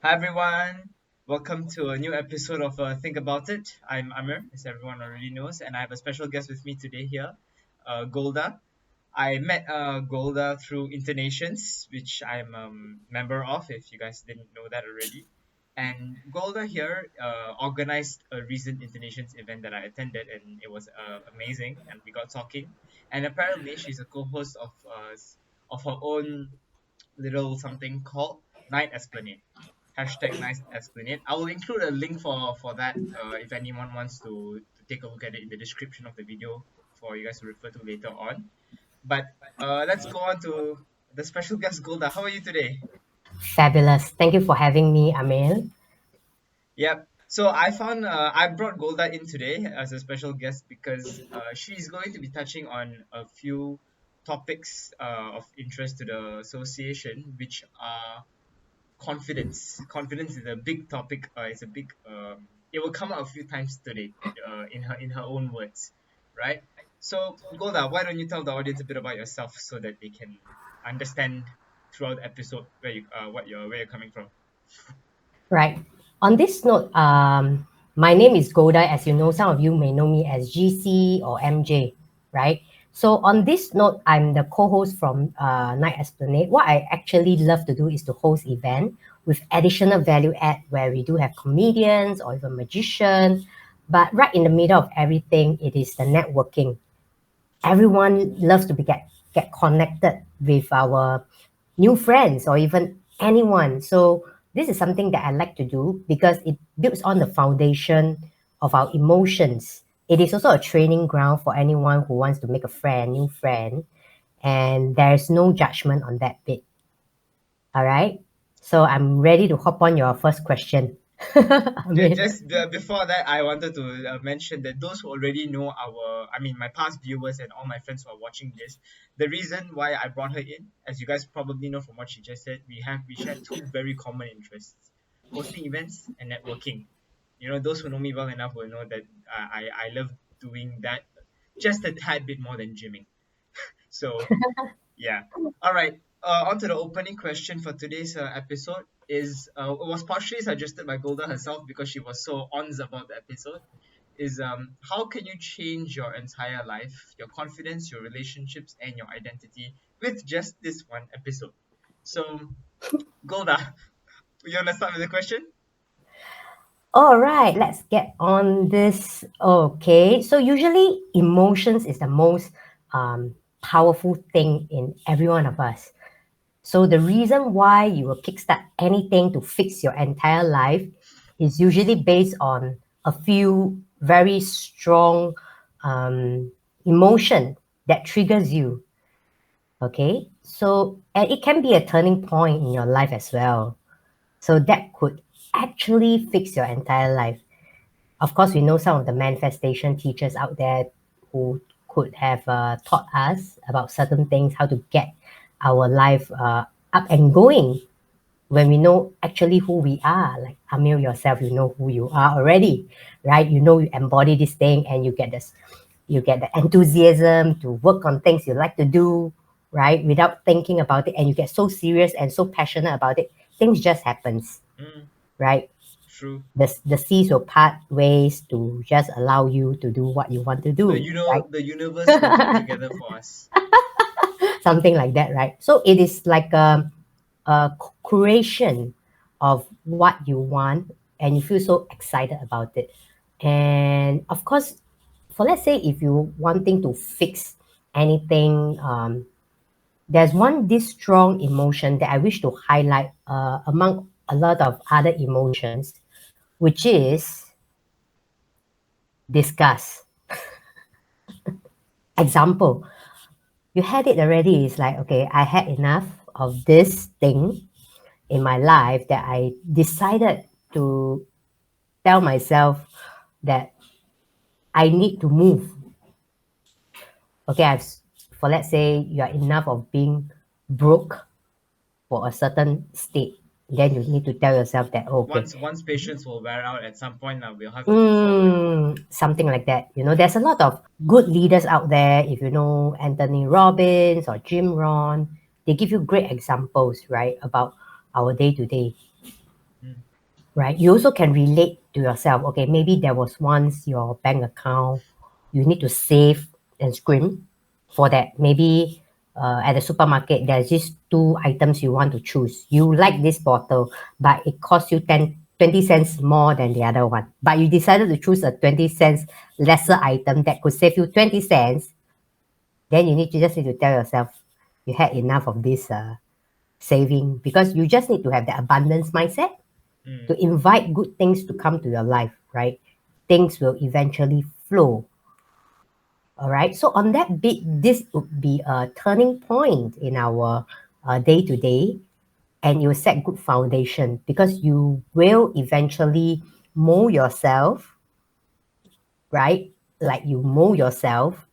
Hi everyone, welcome to a new episode of Think About It. I'm Amir, as everyone already knows, and I have a special guest with me today here, Golda. I met Golda through Internations, which I'm a member of, if you guys didn't know that already. And Golda here organized a recent Internations event that I attended, and it was amazing, and we got talking. And apparently, she's a co-host of her own little something called Night Esplanade. Hashtag Night Esplanade. I will include a link for that if anyone wants to take a look at it in the description of the video for you guys to refer to later on. But let's go on to the special guest Golda. How are you today? Fabulous. Thank you for having me, Amel. Yep. So I brought Golda in today as a special guest because she's going to be touching on a few topics of interest to the association, which are confidence is a big topic. It's a big it will come out a few times today in her own words, right? So Golda, why don't you tell the audience a bit about yourself so that they can understand throughout the episode where you're coming from. Right. On this note, my name is Golda. As you know, some of you may know me as GC or MJ, right? So on this note, I'm the co-host from Night Esplanade. What I actually love to do is to host event with additional value add where we do have comedians or even magician. But right in the middle of everything, it is the networking. Everyone loves to get connected with our new friends or even anyone. So this is something that I like to do because it builds on the foundation of our emotions. It is also a training ground for anyone who wants to make a friend, new friend, and there's no judgment on that bit. All right. So I'm ready to hop on your first question. I mean, Just before that, I wanted to mention that those who already know my past viewers and all my friends who are watching this, the reason why I brought her in, as you guys probably know from what she just said, we share two very common interests: hosting events and networking. You know, those who know me well enough will know that I love doing that just a tad bit more than gymming. So yeah. All right. On to the opening question for today's episode is it was partially suggested by Golda herself because she was so ons about the episode. Is how can you change your entire life, your confidence, your relationships, and your identity with just this one episode? So Golda, you wanna start with the question? all right, let's get on this. Okay, so usually emotions is the most powerful thing in every one of us. So the reason why you will kickstart anything to fix your entire life is usually based on a few very strong emotion that triggers you. Okay, so and it can be a turning point in your life as well. So that could actually fix your entire life. Of course, we know some of the manifestation teachers out there who could have taught us about certain things, how to get our life up and going when we know actually who we are. Like Amil yourself, you know who you are already, right? You know you embody this thing and you get the enthusiasm to work on things you like to do, right? Without thinking about it, and you get so serious and so passionate about it, things just happens, Mm, right? true. The seas will part ways to just allow you to do what you want to do, right? The universe will come together for us. Something like that, right? So it is like a creation of what you want, and you feel so excited about it. And of course, for let's say if you wanting to fix anything, there's one this strong emotion that I wish to highlight among a lot of other emotions, which is disgust. Example, you had it already. It's like, okay, I had enough of this thing in my life that I decided to tell myself that I need to move. Okay, for let's say you are enough of being broke for a certain state, then you need to tell yourself that, oh, okay, Once patience will wear out at some point, now we'll have to move forward. something like that. You know, there's a lot of good leaders out there. If you know Anthony Robbins or Jim Rohn, they give you great examples, right, about our day to day. Mm. right? You also can relate to yourself. Okay, maybe there was once your bank account, you need to save and scrimp for that. Maybe at the supermarket, there's just two items you want to choose. You like this bottle, but it costs you 20 cents more than the other one. But you decided to choose a 20 cents lesser item that could save you 20 cents. Then you just need to tell yourself you had enough of this saving, because you just need to have the abundance mindset to Mm. invite good things to come to your life, right? Things will eventually flow. All right. So on that bit, this would be a turning point in our day to day, and you set good foundation because you will eventually mold yourself, right? Like you mold yourself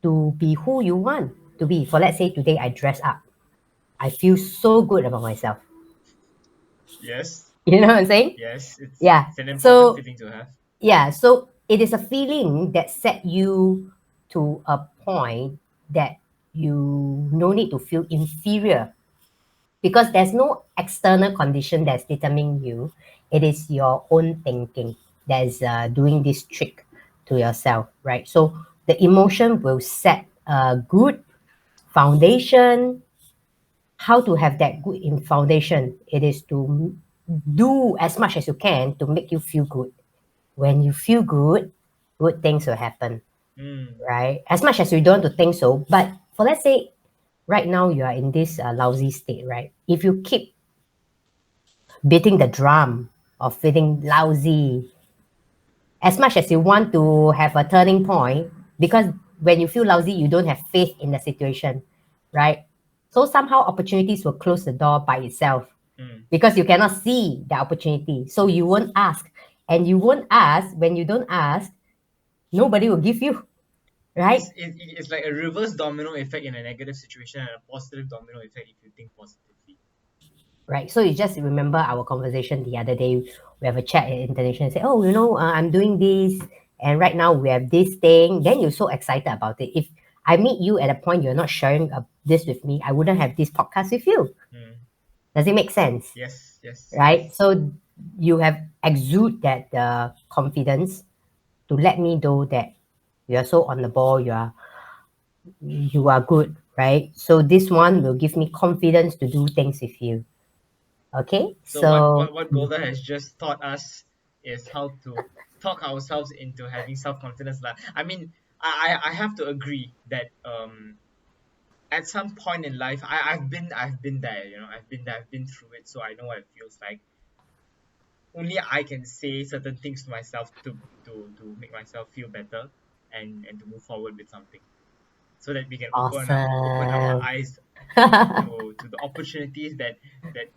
to be who you want to be. For let's say today I dress up, I feel so good about myself. Yes. You know what I'm saying? Yes. It's Yeah. it's an important So feeling to have. yeah, so it is a feeling that set you to a point that you no need to feel inferior, because there's no external condition that's determining you. It is your own thinking that is doing this trick to yourself, right? So the emotion will set a good foundation. How to have that good in foundation? It is to do as much as you can to make you feel good. When you feel good, good things will happen, Mm. right? As much as you don't want to think so, but for let's say right now you are in this lousy state, right? If you keep beating the drum of feeling lousy, as much as you want to have a turning point, because when you feel lousy, you don't have faith in the situation, right? So somehow opportunities will close the door by itself Mm. because you cannot see the opportunity. So you Yes. won't ask. And you won't ask. When you don't ask, nobody will give you, right? It's like a reverse domino effect in a negative situation and a positive domino effect if you think positively. Right. So you just remember our conversation the other day. We have a chat at International and say, oh, I'm doing this. And right now we have this thing. Then you're so excited about it. If I meet you at a point you're not sharing this with me, I wouldn't have this podcast with you. Mm. Does it make sense? Yes. Yes. Right. Yes. So you have exude that confidence to let me know that you are so on the ball. You are good. Right. So this one will give me confidence to do things with you. Okay. So what So what what Golda has just taught us is how to talk ourselves into having self confidence. Like I mean, I have to agree that at some point in life I've been there. I've been through it, so I know what it feels like. Only I can say certain things to myself to make myself feel better and to move forward with something so that we can open our awesome. eyes to the opportunities that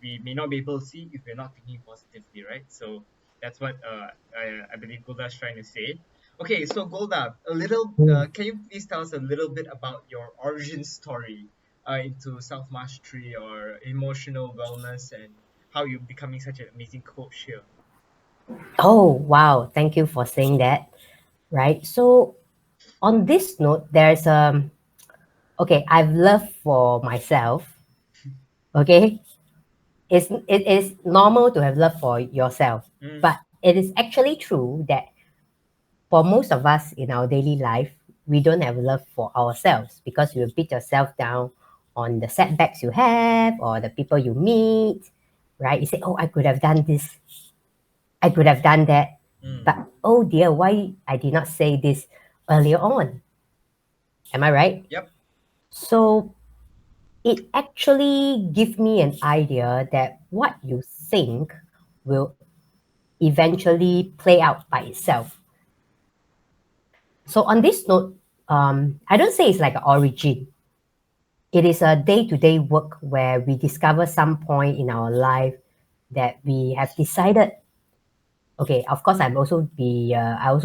we may not be able to see if we're not thinking positively, right? So that's what I believe Golda is trying to say. Okay, so Golda, Mm. can you please tell us a little bit about your origin story into self mastery or emotional wellness and how you're becoming such an amazing coach here? Oh, wow. Thank you for saying that. Right. So, on this note, okay, I've loved for myself. Okay. It is normal to have love for yourself, Mm. but it is actually true that for most of us in our daily life, we don't have love for ourselves because you beat yourself down on the setbacks you have or the people you meet, right? You say, oh, I could have done this, I could have done that. Mm. But oh dear, why I did not say this earlier on? Am I right? Yep. So it actually gives me an idea that what you think will eventually play out by itself. So on this note, I don't say it's like an origin. It is a day-to-day work where we discover some point in our life that we have decided. Okay, of course, I also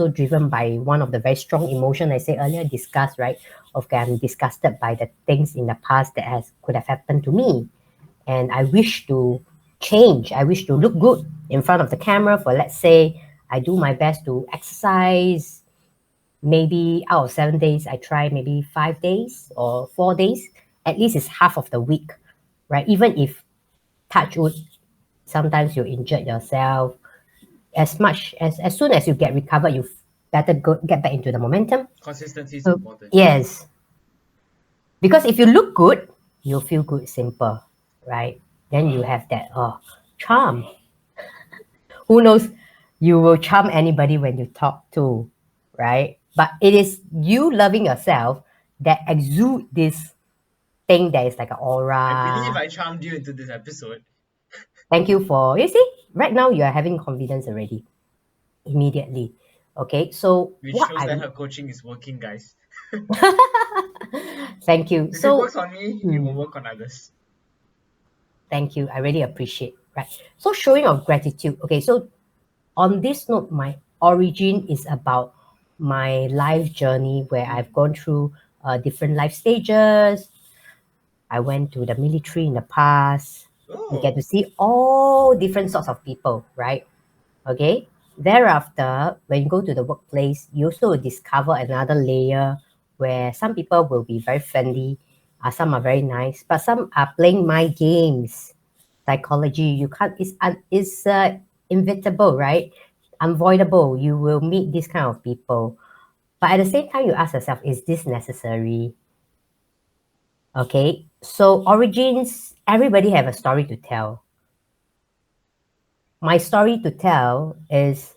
driven by one of the very strong emotion I said earlier, disgust, right? Okay, I'm disgusted by the things in the past that has could have happened to me, and I wish to change. I wish to look good in front of the camera. For let's say, I do my best to exercise. Maybe out of 7 days, I try maybe 5 days or 4 days. At least it's half of the week, right? Even if touch wood Sometimes you injured yourself. As soon as you get recovered, you better get back into the momentum. Consistency is So important. yes, because if you look good, you'll feel good. Simple, right? Then you have that charm. Who knows? You will charm anybody when you talk to, right? But it is you loving yourself that exude this thing that is like an I believe aura. I charmed you into this episode, Thank you for, you see, right now you are having confidence already, immediately. Okay, so which what shows that I'm, her coaching is working, guys. thank you. If it So, works on me, it will mm, work on others. thank you. I really appreciate, right? So, showing of gratitude. Okay, so on this note, my origin is about my life journey where I've Mm. gone through different life stages. I went to the military in the past. You get Oh, to see all different sorts of people, right? Okay. Thereafter, when you go to the workplace, you also discover another layer where some people will be very friendly, some are very nice, but some are playing mind games. Psychology, you can't. It's inevitable, right? Unavoidable. You will meet this kind of people, but at the same time, you ask yourself, is this necessary? Okay. So origins. Everybody have a story to tell. My story to tell is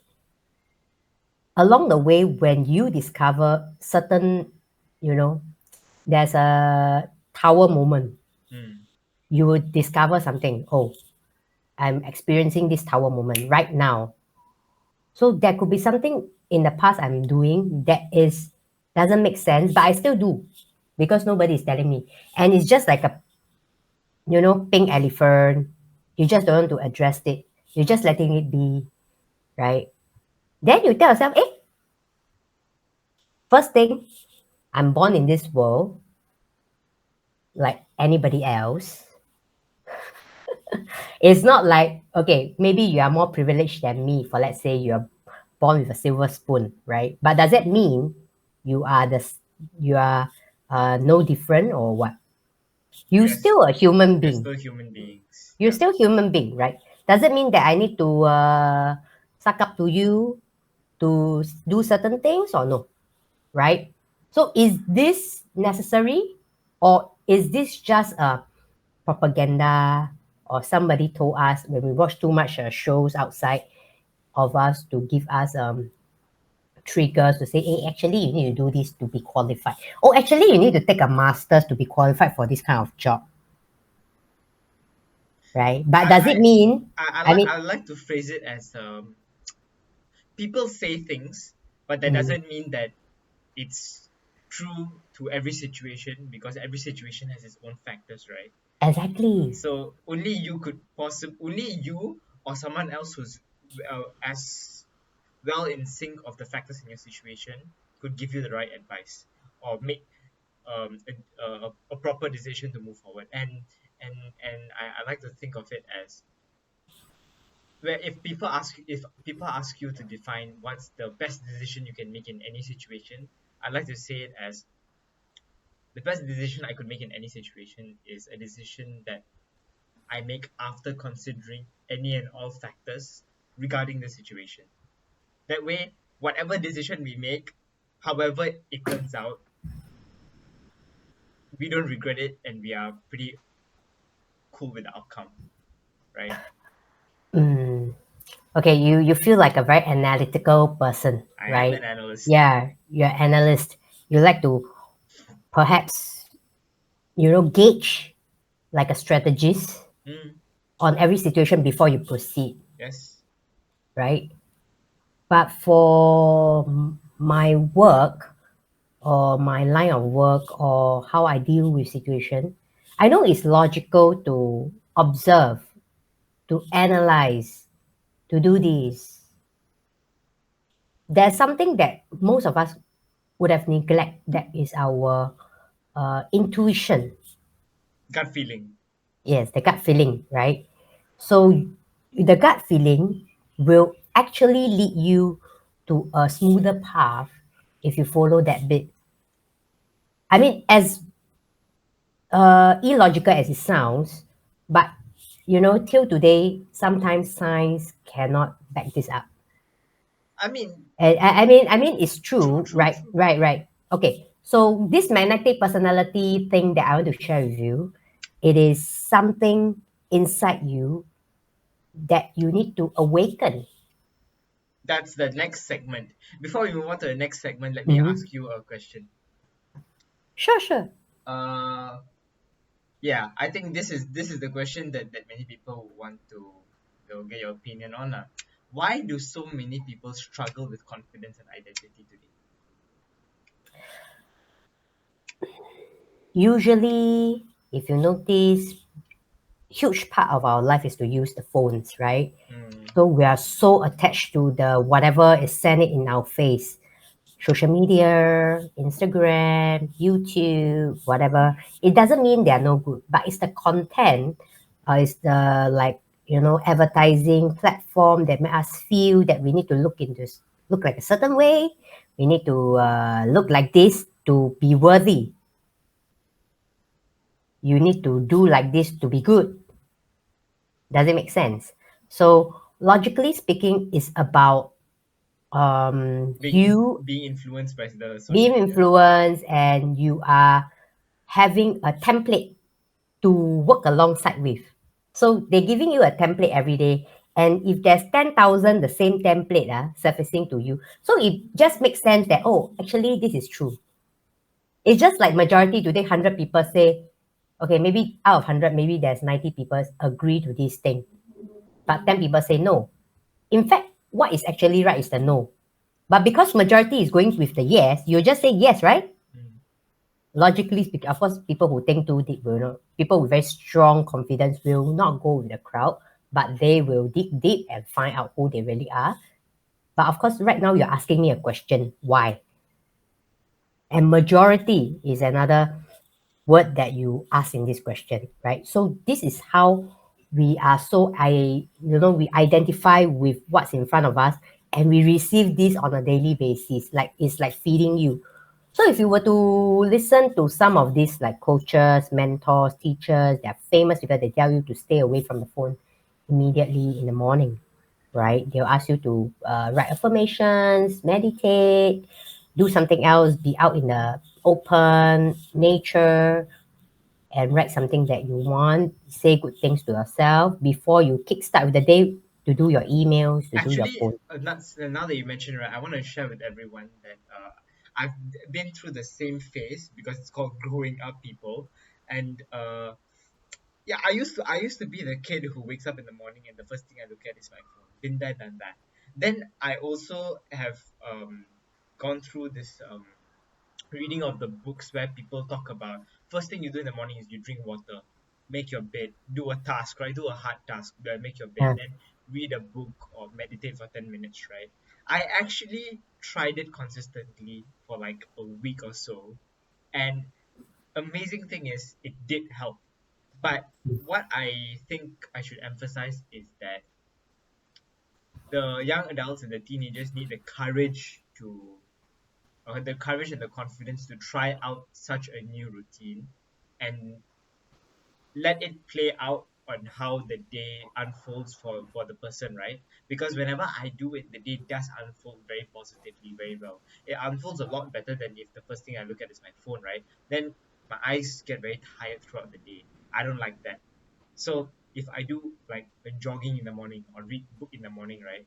along the way when you discover certain, you know, there's a tower moment. mm. You will discover something. Oh, I'm experiencing this tower moment right now. So there could be something in the past I'm doing that is doesn't make sense, but I still do because nobody is telling me. And it's just like a pink elephant. You just don't want to address it. You're just letting it be, right? Then you tell yourself, first thing, I'm born in this world like anybody else. It's not like, okay, maybe you are more privileged than me for, let's say, you're born with a silver spoon, right? But does that mean you are you are no different or what? You Yes, still a human we're being. still human beings. You're Yeah. still human being, right? Does it mean that I need to suck up to you to do certain things or no? Right? So is this necessary or is this just a propaganda or somebody told us when we watch too much shows outside of us to give us triggers to say, hey, actually you need to do this to be qualified. Oh, actually you need to take a master's to be qualified for this kind of job, right? But does it I mean, I I mean, like to phrase it as people say things, but that mm, doesn't mean that it's true to every situation because every situation has its own factors, right? exactly, So only you or someone else who's as well in sync of the factors in your situation could give you the right advice or make a proper decision to move forward. And I like to think of it as where if people ask you to define what's the best decision you can make in any situation, I like to say it as the best decision I could make in any situation is a decision that I make after considering any and all factors regarding the situation. That way, whatever decision we make, however it turns out, we don't regret it and we are pretty cool with the outcome, right? mm, okay, you feel like a very analytical person, I am an right? analyst. Yeah, you're an analyst. You like to perhaps, gauge like a strategist Mm, on every situation before you proceed, yes. right? But for my work or my line of work or how I deal with situation, I know it's logical to observe, to analyze, to do this. There's something that most of us would have neglected that is our intuition. Gut feeling. Yes, the gut feeling, right? So the gut feeling will actually lead you to a smoother path if you follow that bit. I mean, as illogical as it sounds, but till today, sometimes science cannot back this up. I mean, And I mean, it's true, true, true, right? true. Right, right. Okay. So this magnetic personality thing that I want to share with you, it is something inside you that you need to awaken. That's the next segment. Before we move on to the next segment, let me Hmm. ask you a question. Sure, sure. Uh, yeah, I think this is the question that many people want to get your opinion on. Why do so many people struggle with confidence and identity today? Usually, if you notice, huge part of our life is to use the phones, right? Mm, So we are so attached to the whatever is sent it in our face. Social media, Instagram, YouTube, whatever. It doesn't mean they are no good, but it's the content, it's the like advertising platform that make us feel that we need to look like a certain way. We need to look like this to be worthy. You need to do like this to be good. Does it make sense? So logically speaking, it's about you being influenced by the social being media. influenced, and you are having a template to work alongside with. So they're giving you a template every day. And if there's 10,000, the same template surfacing to you. So it just makes sense that, oh, actually, this is true. It's just like majority today, 100 people say, okay, maybe out of 100, maybe there's 90 people agree to this thing. But 10 people say no. In fact, what is actually right is the no. But because majority is going with the yes, you just say yes, right? Mm. Logically speaking, of course, people who think too deep will not, people with very strong confidence will not go with the crowd, but they will dig deep and find out who they really are. But of course, right now you're asking me a question, why? And majority is another word that you ask in this question, right? So this is how we are so we identify with what's in front of us, and we receive this on a daily basis. Like it's like feeding you. So if you were to listen to some of these like coaches, mentors, teachers, they're famous because they tell you to stay away from the phone immediately in the morning, right? They'll ask you to write affirmations, meditate, do something else, be out in the open nature, and write something that you want, say good things to yourself before you kickstart with the day to do your emails, to do your Actually, post. now that you mentioned, right, I want to share with everyone that I've been through the same phase because it's called growing up, people. And yeah, I used to be the kid who wakes up in the morning and the first thing I look at is my phone. Been there, done that. Then I also have gone through this reading of the books where people talk about first thing you do in the morning is you drink water, make your bed, do a task, right? Do a hard task, make your bed, Yeah. then read a book or meditate for 10 minutes, right? I actually tried it consistently for like a week or so. And amazing thing is it did help. But what I think I should emphasize is that the young adults and the teenagers need the courage and the confidence to try out such a new routine and let it play out on how the day unfolds for the person, right? Because whenever I do it, the day does unfold very positively, very well. It unfolds a lot better than if the first thing I look at is my phone, right? Then my eyes get very tired throughout the day. I don't like that. So if I do like a jogging in the morning or read book in the morning, right,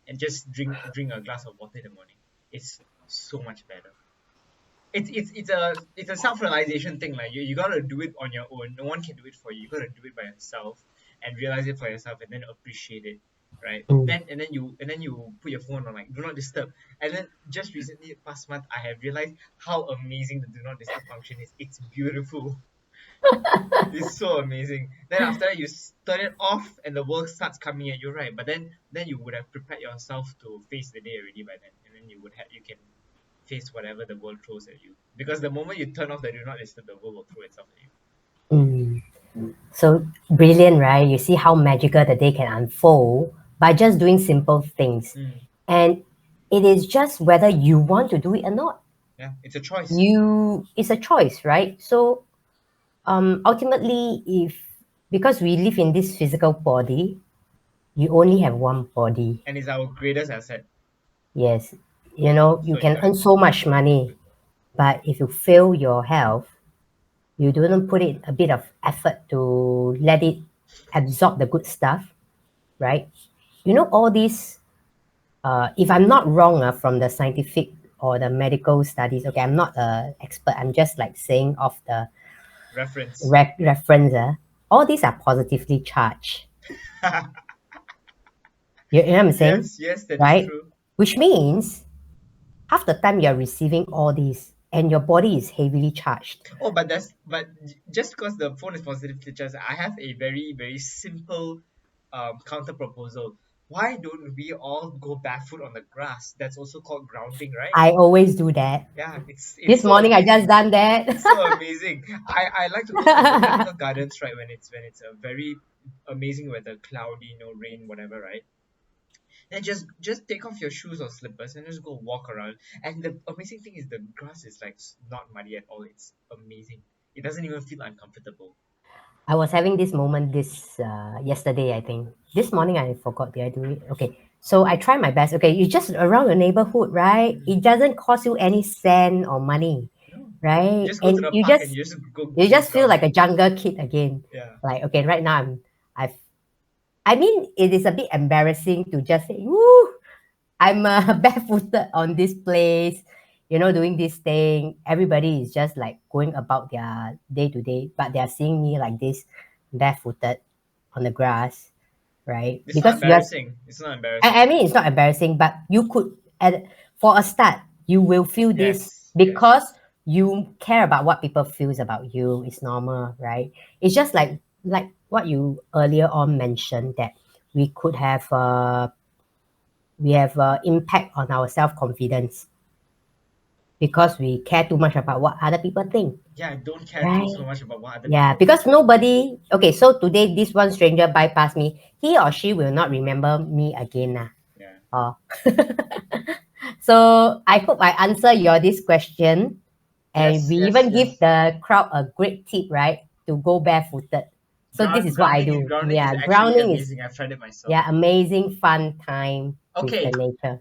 and just drink a glass of water in the morning, it's so much better. It's a self-realization thing. Like you gotta do it on your own. No one can do it for you. You gotta do it by yourself and realize it for yourself and then appreciate it, right? Mm. Then you put your phone on like do not disturb. And then just recently past month I have realized how amazing the do not disturb function is. It's beautiful. It's so amazing. Then after that turn it off and the work starts coming at you, right? But then you would have prepared yourself to face the day already by then, and then you can face whatever the world throws at you. Because the moment you turn off the do not disturb, the world will throw itself at you. Mm. So brilliant, right? You see how magical the day can unfold by just doing simple things. Mm, And it is just whether you want to do it or not. yeah, it's a choice. It's a choice, right? So ultimately, if because we live in this physical body, you only have one body. And it's our greatest asset. Yes, you know, you So can earn important. so much money, but if you fail your health, you don't put it a bit of effort to let it absorb the good stuff, right? You know, all these, if I'm not wrong, from the scientific or the medical studies, okay, I'm not an expert, I'm just like saying off the Reference. reference, all these are positively charged. You know what I'm saying? Yes, yes, that is Right? true. Which means half the time you're receiving all these and your body is heavily charged. Oh, just because the phone is positive features, I have a very, very simple counter proposal. Why don't we all go barefoot on the grass? That's also called grounding, right? I always do that. Yeah, it's This so morning I just amazing. done that. It's so amazing. I like to go to botanical gardens, right, when it's a very amazing weather, cloudy, no rain, whatever, right? And just take off your shoes or slippers and just go walk around. And the amazing thing is the grass is like not muddy at all. It's amazing. It doesn't even feel uncomfortable. I was having this moment this yesterday, I think. This morning I forgot. Did I do it? Okay. So I try my best. Okay, you just around the neighborhood, right? Mm. It doesn't cost you any cent or money, No, you right? just go to And the park and you just you go just feel like grounding. a jungle kid again. Yeah. Like, okay, right now I've I mean it is a bit embarrassing to just say, woo, I'm barefooted on this place, you know, doing this thing. Everybody is just like going about their day to day, but they're seeing me like this, barefooted on the grass, right? It's not Because you're, embarrassing. It's not I embarrassing. mean, it's not embarrassing, but you could, for a start, you will feel this Yes, yes. because you care about what people feels about you. It's normal, right? It's just like what you earlier on mentioned that we could have we have impact on our self-confidence because we care too much about what other people think, Yeah, I don't care too so right? much about what other Yeah, people think. because nobody, okay, so today this one stranger bypass me, he or she will not remember me again nah. Yeah. Oh. So I hope I answer your this question, and Yes, we yes, even give yes. the crowd a great tip, right, to go barefooted. So this is what I do. Grounding is Yeah, actually grounding is, amazing. I've tried it myself. yeah, amazing fun time with the Okay, nature.